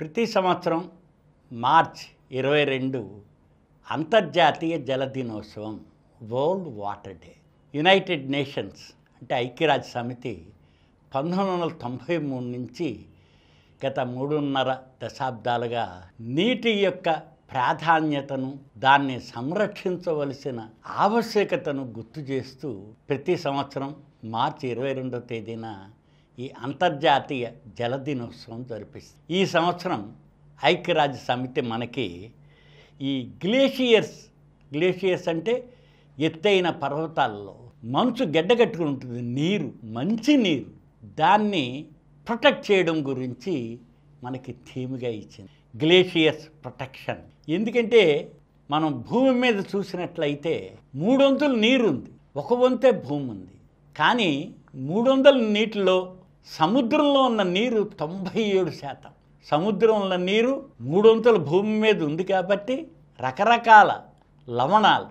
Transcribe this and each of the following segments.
ప్రతి సంవత్సరం మార్చ్ 22 అంతర్జాతీయ జల దినోత్సవం, world water day. United nations అంటే ఐక్యరాజ్య సమితి 1993 నుంచి గత 3.5 దశాబ్దాలుగా నీటి యొక్క ప్రాధాన్యతను, దాన్ని సంరక్షించవలసిన ఆవశ్యకతను గుర్తు చేస్తూ ప్రతి సంవత్సరం మార్చి 22వ తేదీన ఈ అంతర్జాతీయ జల దినోత్సవం జరిపిస్తుంది. ఈ సంవత్సరం ఐక్యరాజ్య సమితి మనకి ఈ గ్లేషియర్స్ అంటే ఎత్తైన పర్వతాల్లో మంచు గడ్డగట్టుకుని ఉంటుంది, నీరు, మంచి నీరు, దాన్ని ప్రొటెక్ట్ చేయడం గురించి మనకి థీమ్గా ఇచ్చింది, గ్లేషియర్స్ ప్రొటెక్షన్. ఎందుకంటే మనం భూమి మీద చూసినట్లయితే 3 వంతులు నీరు ఉంది, 1 వంతే భూమి ఉంది. కానీ 300 నీటిలో సముద్రంలో ఉన్న నీరు 97%. సముద్రంలో ఉన్న నీరు 3 వంతుల భూమి మీద ఉంది కాబట్టి రకరకాల లవణాలు,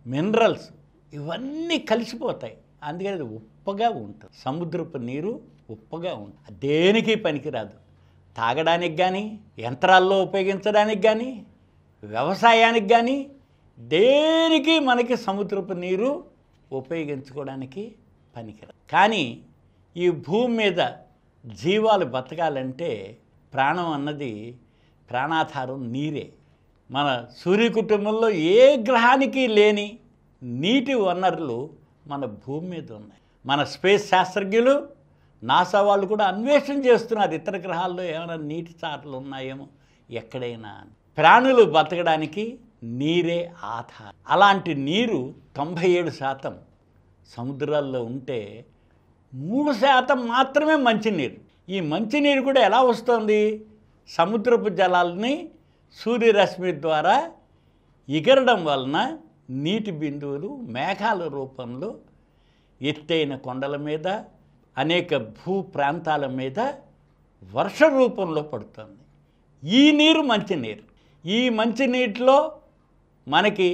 మినరల్స్ ఇవన్నీ కలిసిపోతాయి. అందుకని అది ఉప్పగా ఉంటుంది. సముద్రపు నీరు ఉప్పగా ఉంటుంది, దేనికి పనికిరాదు. తాగడానికి కానీ, యంత్రాల్లో ఉపయోగించడానికి కానీ, వ్యవసాయానికి కానీ, దేనికి మనకి సముద్రపు నీరు ఉపయోగించుకోవడానికి పనికిరాదు. కానీ ఈ భూమి మీద జీవాలు బతకాలంటే ప్రాణం అన్నది, ప్రాణాధారం నీరే. మన సూర్య కుటుంబంలో ఏ గ్రహానికి లేని నీటి వనరులు మన భూమి మీద ఉన్నాయి. మన స్పేస్ శాస్త్రజ్ఞులు, నాసా వాళ్ళు కూడా అన్వేషణ చేస్తున్నారు, ఇతర గ్రహాల్లో ఏమైనా నీటి చారలు ఉన్నాయేమో ఎక్కడైనా. ప్రాణులు బతకడానికి నీరే ఆధారం. అలాంటి నీరు 97% సముద్రాల్లో ఉంటే 3% మాత్రమే మంచినీరు. ఈ మంచినీరు కూడా ఎలా వస్తుంది? సముద్రపు జలాల్ని సూర్యరశ్మి ద్వారా ఎగరడం వలన నీటి బిందువులు మేఘాల రూపంలో ఎత్తైన కొండల మీద, అనేక భూ ప్రాంతాల మీద వర్ష రూపంలో పడుతుంది. ఈ నీరు మంచినీరు. ఈ మంచినీటిలో మనకి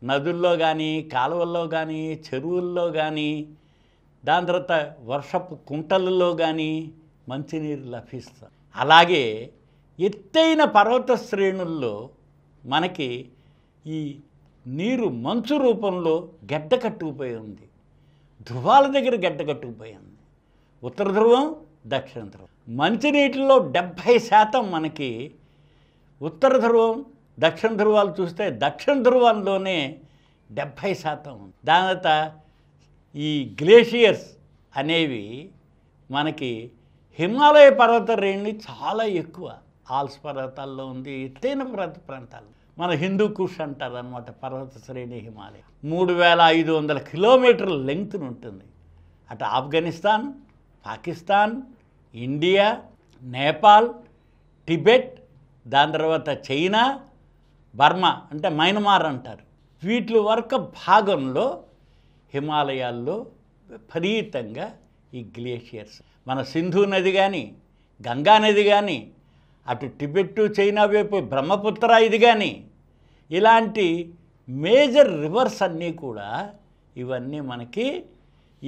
నదుల్లో కానీ, కాలువల్లో కానీ, చెరువుల్లో కానీ, దాని తర్వాత వర్షపు కుంటలలో కానీ మంచినీరు లభిస్తుంది. అలాగే ఎత్తైన పర్వత శ్రేణుల్లో మనకి ఈ నీరు మంచు రూపంలో గడ్డ కట్టుకుపోయి ఉంది. ధ్రువాల దగ్గర గడ్డ కట్టుకుపోయి ఉంది. ఉత్తర ధ్రువం, దక్షిణ ధ్రువం. మంచినీటిలో 70% మనకి ఉత్తర ధ్రువం, దక్షిణ ధ్రువాలు చూస్తే దక్షిణ ధ్రువంలోనే 70% ఉంది. దాని తర్వాత ఈ గ్లేషియర్స్ అనేవి మనకి హిమాలయ పర్వత శ్రేణి చాలా ఎక్కువ. ఆల్స్ పర్వతాల్లో ఉంది, ఎత్తైన పర్వత ప్రాంతాలు. మన హిందూ కుష్ అంటారు అనమాట పర్వత శ్రేణి హిమాలయ. 3500 కిలోమీటర్ల లెంగ్త్ను ఉంటుంది. అటు ఆఫ్ఘనిస్తాన్, పాకిస్తాన్, ఇండియా, నేపాల్, టిబెట్, దాని తర్వాత చైనా, బర్మా అంటే మయన్మార్ అంటారు. వీటి వరకు భాగంలో హిమాలయాల్లో విపరీతంగా ఈ గ్లేషియర్స్. మన సింధు నది కానీ, గంగా నది కానీ, అటు టిబెట్టు, చైనా వైపు బ్రహ్మపుత్ర ఇది కానీ, ఇలాంటి మేజర్ రివర్స్ అన్నీ కూడా ఇవన్నీ మనకి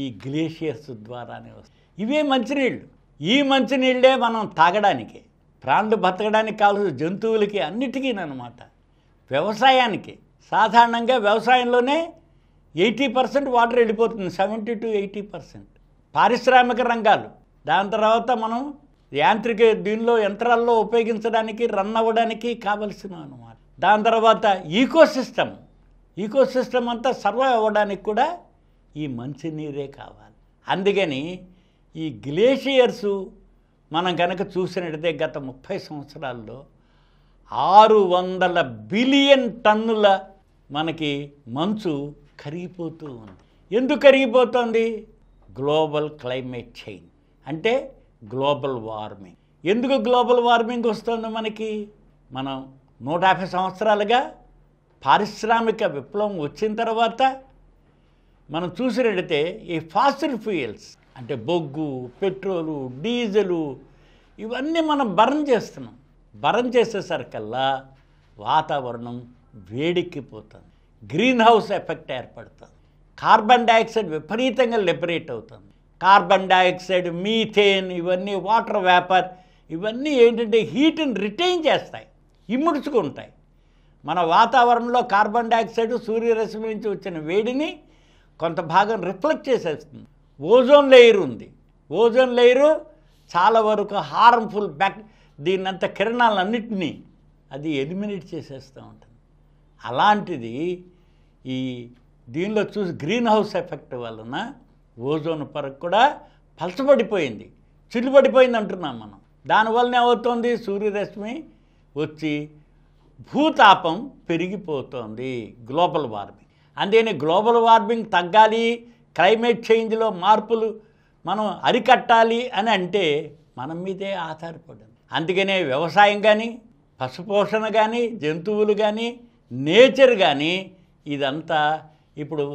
ఈ గ్లేషియర్స్ ద్వారానే వస్తాయి. ఇవే మంచినీళ్ళు. ఈ మంచినీళ్ళే మనం తాగడానికి, ప్రాణులు బతకడానికి కావాల్సిన జంతువులకి అన్నిటికీ అన్నమాట. వ్యవసాయానికి సాధారణంగా వ్యవసాయంలోనే 80% వాటర్ వెళ్ళిపోతుంది, 70 to 80%. పారిశ్రామిక రంగాలు, దాని తర్వాత మనం యాంత్రిక దీనిలో యంత్రాల్లో ఉపయోగించడానికి, రన్ అవ్వడానికి కావలసిన అన్నమాట. దాని తర్వాత ఈకోసిస్టమ్ అంతా సర్వైవ్ అవ్వడానికి కూడా ఈ మంచినీరే కావాలి. అందుకని ఈ గ్లేషియర్సు మనం కనుక చూసినట్టయితే గత 30 సంవత్సరాల్లో 600 బిలియన్ టన్నుల మనకి మంచు కరిగిపోతూ ఉంది. ఎందుకు కరిగిపోతుంది? గ్లోబల్ క్లైమేట్ చేంజ్ అంటే గ్లోబల్ వార్మింగ్. ఎందుకు గ్లోబల్ వార్మింగ్ వస్తుంది మనకి? మనం 150 సంవత్సరాలుగా పారిశ్రామిక విప్లవం వచ్చిన తర్వాత మనం చూసినట్టయితే ఈ ఫాసిల్ ఫ్యూయల్స్ అంటే బొగ్గు, పెట్రోలు, డీజిలు ఇవన్నీ మనం బర్న్ చేస్తున్నాం. బర్న్ చేసేసరికల్లా వాతావరణం వేడెక్కిపోతుంది, గ్రీన్ హౌస్ ఎఫెక్ట్ ఏర్పడుతుంది, కార్బన్ డైఆక్సైడ్ విపరీతంగా లిబరేట్ అవుతుంది. కార్బన్ డైఆక్సైడ్, మీథేన్ ఇవన్నీ వాటర్ వేపర్ ఇవన్నీ ఏంటంటే హీట్ని రిటైన్ చేస్తాయి, ఇముడ్చుకుంటాయి. మన వాతావరణంలో కార్బన్ డైఆక్సైడ్ సూర్యరశ్మి నుంచి వచ్చిన వేడిని కొంత భాగం రిఫ్లెక్ట్ చేసేస్తుంది. ఓజోన్ లేయర్ ఉంది, ఓజోన్ లేయరు చాలా వరకు హార్మ్ఫుల్ దీన్నంత కిరణాలన్నింటినీ అది ఎలిమినేట్ చేసేస్తూ ఉంటుంది. అలాంటిది ఈ దీనిలో చూసి గ్రీన్ హౌస్ ఎఫెక్ట్ వలన ఓజోన్ పొర కూడా పలచబడిపోయింది, చిల్లుబడిపోయింది అంటున్నాం మనం. దానివల్ల ఏమవుతుంది, సూర్యరశ్మి వచ్చి భూతాపం పెరిగిపోతుంది, గ్లోబల్ వార్మింగ్. అందుకని గ్లోబల్ వార్మింగ్ తగ్గాలి, క్లైమేట్ చేంజ్లో మార్పులు మనం అరికట్టాలి అని అంటే మన మీదే ఆధారపడింది. అందుకనే వ్యవసాయం కానీ, పశుపోషణ కానీ, జంతువులు కానీ, నేచర్ కానీ ఇదంతా ఇప్పుడు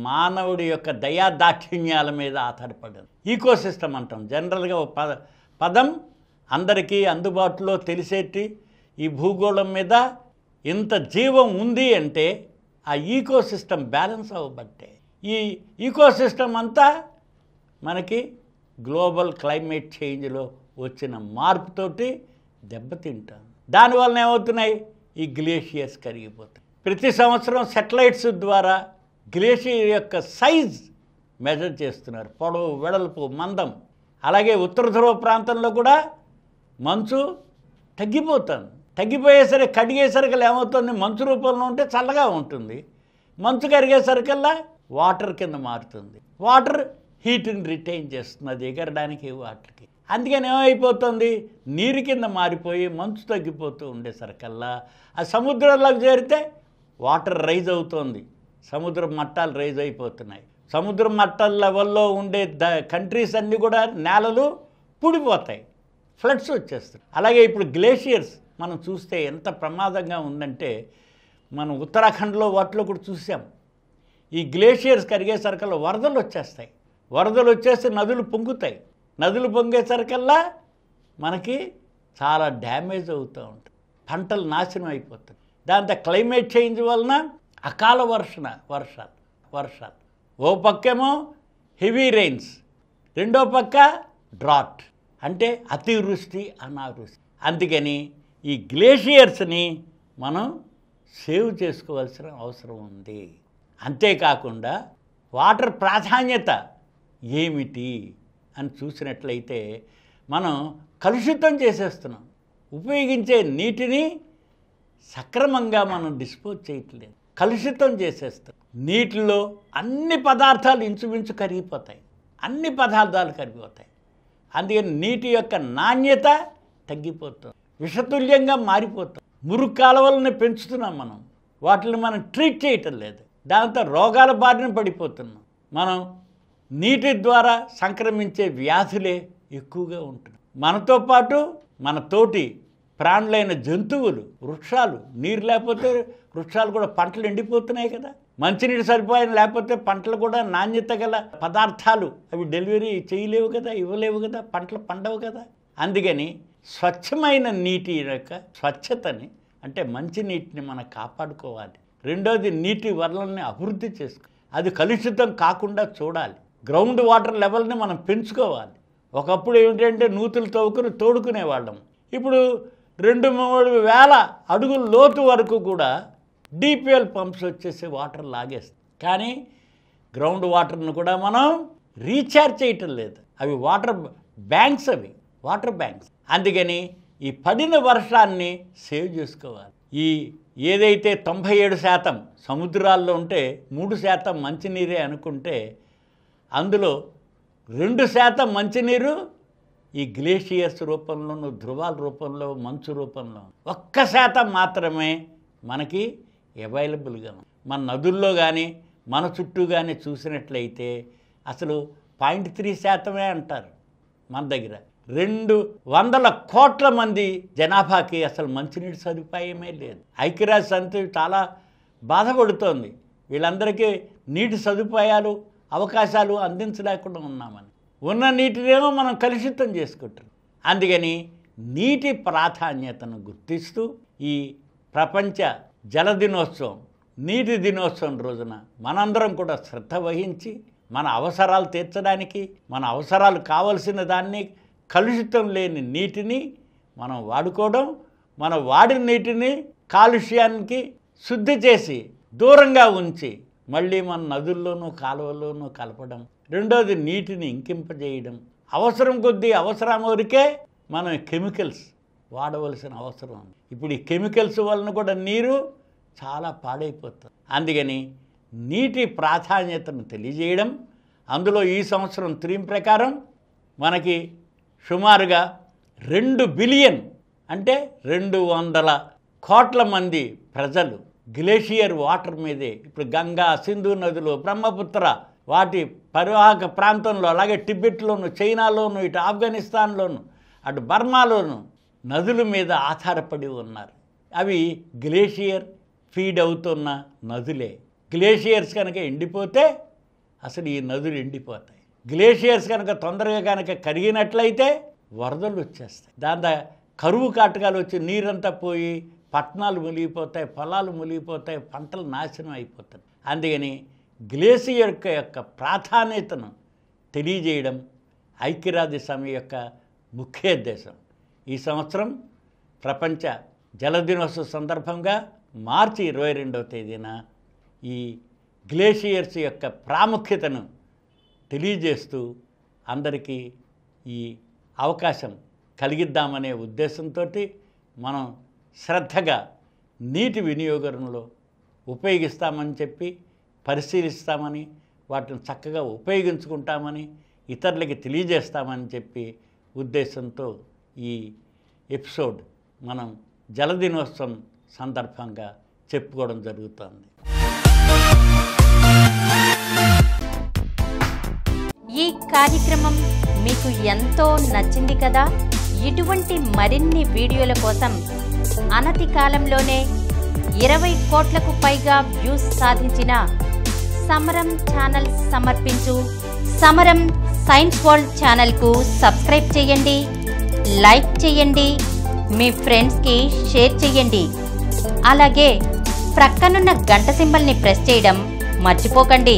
మానవుడి యొక్క దయాదాక్షిణ్యాల మీద ఆధారపడింది. ఈకోసిస్టమ్ అంటాం జనరల్గా పదం అందరికీ అందుబాటులో తెలిసేటి. ఈ భూగోళం మీద ఇంత జీవం ఉంది అంటే ఆ ఈకోసిస్టమ్ బ్యాలెన్స్ అవ్వబట్టే. ఈ ఈకోసిస్టమ్ అంతా మనకి గ్లోబల్ క్లైమేట్ చేంజ్లో వచ్చిన మార్పుతోటి దెబ్బతింటాం. దానివల్ల ఏమవుతున్నాయి, ఈ గ్లేషియర్స్ కరిగిపోతాయి. ప్రతి సంవత్సరం సెటిలైట్స్ ద్వారా గ్లేషియర్ యొక్క సైజ్ మెజర్ చేస్తున్నారు, పొడవు, వెడల్పు, మందం. అలాగే ఉత్తర ధ్రువ ప్రాంతంలో కూడా మంచు తగ్గిపోతుంది. తగ్గిపోయేసరికి కడిగేసరికల్లా ఏమవుతుంది, మంచు రూపంలో ఉంటే చల్లగా ఉంటుంది, మంచు కరిగేసరికల్లా వాటర్ కింద మారుతుంది. వాటర్ హీట్ని రిటైన్ చేస్తుంది, అది ఎగరడానికి వాటర్కి. అందుకని ఏమైపోతుంది, నీరు కింద మారిపోయి మంచు తగ్గిపోతూ ఉండేసరికల్లా ఆ సముద్రంలోకి చేరితే వాటర్ రైజ్ అవుతుంది, సముద్ర మట్టాలు రైజ్ అయిపోతున్నాయి. సముద్ర మట్టాల లెవెల్లో ఉండే కంట్రీస్ అన్నీ కూడా నేలలు పూడిపోతాయి, ఫ్లడ్స్ వచ్చేస్తాయి. అలాగే ఇప్పుడు గ్లేషియర్స్ మనం చూస్తే ఎంత ప్రమాదంగా ఉందంటే, మనం ఉత్తరాఖండ్లో వాటిలో కూడా చూసాం. ఈ గ్లేషియర్స్ కరిగేసరికల్లా వరదలు వచ్చేస్తాయి, వరదలు వచ్చేస్తే నదులు పొంగుతాయి, నదులు పొంగేసరికల్లా మనకి చాలా డ్యామేజ్ అవుతూ ఉంటుంది, పంటలు నాశనం అయిపోతాయి. దాంతో క్లైమేట్ చేంజ్ వలన అకాల వర్షాలు ఓ పక్కేమో హెవీ రెయిన్స్, రెండో పక్క డ్రాట్ అంటే అతివృష్టి, అనావృష్టి. అందుకని ఈ గ్లేషియర్స్ని మనం సేవ్ చేసుకోవాల్సిన అవసరం ఉంది. అంతేకాకుండా వాటర్ ప్రాధాన్యత ఏమిటి అని చూసినట్లయితే మనం కలుషితం చేసేస్తున్నాం, ఉపయోగించే నీటిని సక్రమంగా మనం డిస్పోజ్ చేయట్లేదు, కలుషితం చేసేస్తాం. నీటిలో అన్ని పదార్థాలు ఇంచుమించు కరిగిపోతాయి, అన్ని పదార్థాలు కరిగిపోతాయి. అందుకని నీటి యొక్క నాణ్యత తగ్గిపోతుంది, విషతుల్యంగా మారిపోతుంది. మురుగు కాలువలను పెంచుతున్నాం మనం, వాటిని మనం ట్రీట్ చేయటం లేదు, దాంతో రోగాల బారిన పడిపోతున్నాం. మనం నీటి ద్వారా సంక్రమించే వ్యాధులే ఎక్కువగా ఉంటున్నాయి. మనతో పాటు మన తోటి ప్రాణులైన జంతువులు, వృక్షాలు, నీరు లేకపోతే వృక్షాలు కూడా పంటలు ఎండిపోతున్నాయి కదా. మంచినీరు సరిపోయిన లేకపోతే పంటలు కూడా నాణ్యత గల పదార్థాలు అవి డెలివరీ చేయలేవు కదా, ఇవ్వలేవు కదా, పంటలు పండవు కదా. అందుకని స్వచ్ఛమైన నీటి యొక్క స్వచ్ఛతని అంటే మంచి నీటిని మనం కాపాడుకోవాలి. రెండోది నీటి వనరుల్ని అభివృద్ధి చేసుకోవాలి, అది కలుషితం కాకుండా చూడాలి. గ్రౌండ్ వాటర్ లెవెల్ని మనం పెంచుకోవాలి. ఒకప్పుడు ఏమిటంటే నూతులు తవ్వుకుని తోడుకునేవాళ్ళం, ఇప్పుడు 2-3 వేల అడుగుల లోతు వరకు కూడా డీపీఎల్ పంప్స్ వచ్చేసి వాటర్ లాగేస్తాయి. కానీ గ్రౌండ్ వాటర్ను కూడా మనం రీఛార్జ్ చేయటం లేదు, అవి వాటర్ బ్యాంక్స్. అందుకని ఈ పడిన వర్షాన్ని సేవ్ చేసుకోవాలి. ఈ ఏదైతే 97% సముద్రాల్లో ఉంటే 3% మంచినీరే అనుకుంటే, అందులో 2% మంచినీరు ఈ గ్లేషియర్స్ రూపంలోనూ, ధృవాల రూపంలో, మంచు రూపంలో, 1% మాత్రమే మనకి అవైలబుల్గా ఉంది. మన నదుల్లో కానీ మన చుట్టూ కానీ చూసినట్లయితే అసలు 0.3% అంటారు. మన దగ్గర 200 కోట్ల మంది జనాభాకి అసలు మంచినీటి సదుపాయమే లేదు. ఐక్యరాజ్య సమితి చాలా బాధపడుతోంది, వీళ్ళందరికీ నీటి సదుపాయాలు, అవకాశాలు అందించలేకుండా ఉన్నామని. ఉన్న నీటినేమో మనం కలుషితం చేసుకుంటున్నాం. అందుకని నీటి ప్రాధాన్యతను గుర్తిస్తూ ఈ ప్రపంచ జల దినోత్సవం, నీటి దినోత్సవం రోజున మనందరం కూడా శ్రద్ధ వహించి మన అవసరాలు తీర్చడానికి, మన అవసరాలు కావలసిన దాన్ని కలుషితం లేని నీటిని మనం వాడుకోవడం, మనం వాడిన నీటిని కాలుష్యానికి శుద్ధి చేసి దూరంగా ఉంచి మళ్ళీ మన నదుల్లోనూ కాలువల్లోనూ కలపడం. రెండోది నీటిని ఇంకింపజేయడం. అవసరం కొద్దీ అవసరం వరకే మనం కెమికల్స్ వాడవలసిన అవసరం ఉంది. ఇప్పుడు ఈ కెమికల్స్ వలన కూడా నీరు చాలా పాడైపోతుంది. అందుకని నీటి ప్రాధాన్యతను తెలియజేయడం. అందులో ఈ సంవత్సరం థీమ్ ప్రకారం మనకి సుమారుగా 2 బిలియన్ అంటే 200 కోట్ల మంది ప్రజలు గ్లేషియర్ వాటర్ మీదే ఇప్పుడు గంగా, సింధు నదులు, బ్రహ్మపుత్ర వాటి పరివాహక ప్రాంతంలో, అలాగే టిబెట్లోను, చైనాలోను, ఇటు ఆఫ్ఘనిస్తాన్లోను, అటు బర్మాలోను నదుల మీద ఆధారపడి ఉన్నారు. అవి గ్లేషియర్ ఫీడ్ అవుతున్న నదులే. గ్లేషియర్స్ కనుక ఎండిపోతే అసలు ఈ నదులు ఎండిపోతాయి. గ్లేషియర్స్ కనుక తొందరగా కనుక కరిగినట్లయితే వరదలు వచ్చేస్తాయి. దాంతో కరువు కాటకాలు వచ్చి నీరంతా పోయి పట్టణాలు మునిగిపోతాయి, పొలాలు మునిగిపోతాయి, పంటలు నాశనం అయిపోతాయి. అందుకని గ్లేషియర్ యొక్క ప్రాధాన్యతను తెలియజేయడం ఐక్యరాజ్య సమితి యొక్క ముఖ్య ఉద్దేశం. ఈ సంవత్సరం ప్రపంచ జల దినోత్సవ సందర్భంగా మార్చి 22వ తేదీన ఈ గ్లేషియర్స్ యొక్క ప్రాముఖ్యతను తెలియజేస్తూ అందరికీ ఈ అవకాశం కలిగిద్దామనే ఉద్దేశంతో మనం శ్రద్ధగా నీటి వినియోగంలో ఉపయోగిస్తామని చెప్పి, పరిశీలిస్తామని, వాటిని చక్కగా ఉపయోగించుకుంటామని, ఇతరులకి తెలియజేస్తామని చెప్పి ఉద్దేశంతో ఈ ఎపిసోడ్ మనం జలదినోత్సవం సందర్భంగా చెప్పుకోవడం జరుగుతుంది. ఈ కార్యక్రమం మీకు ఎంతో నచ్చింది కదా. ఇటువంటి మరిన్ని వీడియోల కోసం అనతి కాలంలోనే 20 కోట్లకు పైగా వ్యూస్ సాధించిన సమరం ఛానల్ సమర్పించు సమరం సైన్స్ వరల్డ్ ఛానల్కు సబ్స్క్రైబ్ చేయండి, లైక్ చేయండి, మీ ఫ్రెండ్స్కి షేర్ చేయండి. అలాగే ప్రక్కనున్న గంట సింబల్ని ప్రెస్ చేయడం మర్చిపోకండి.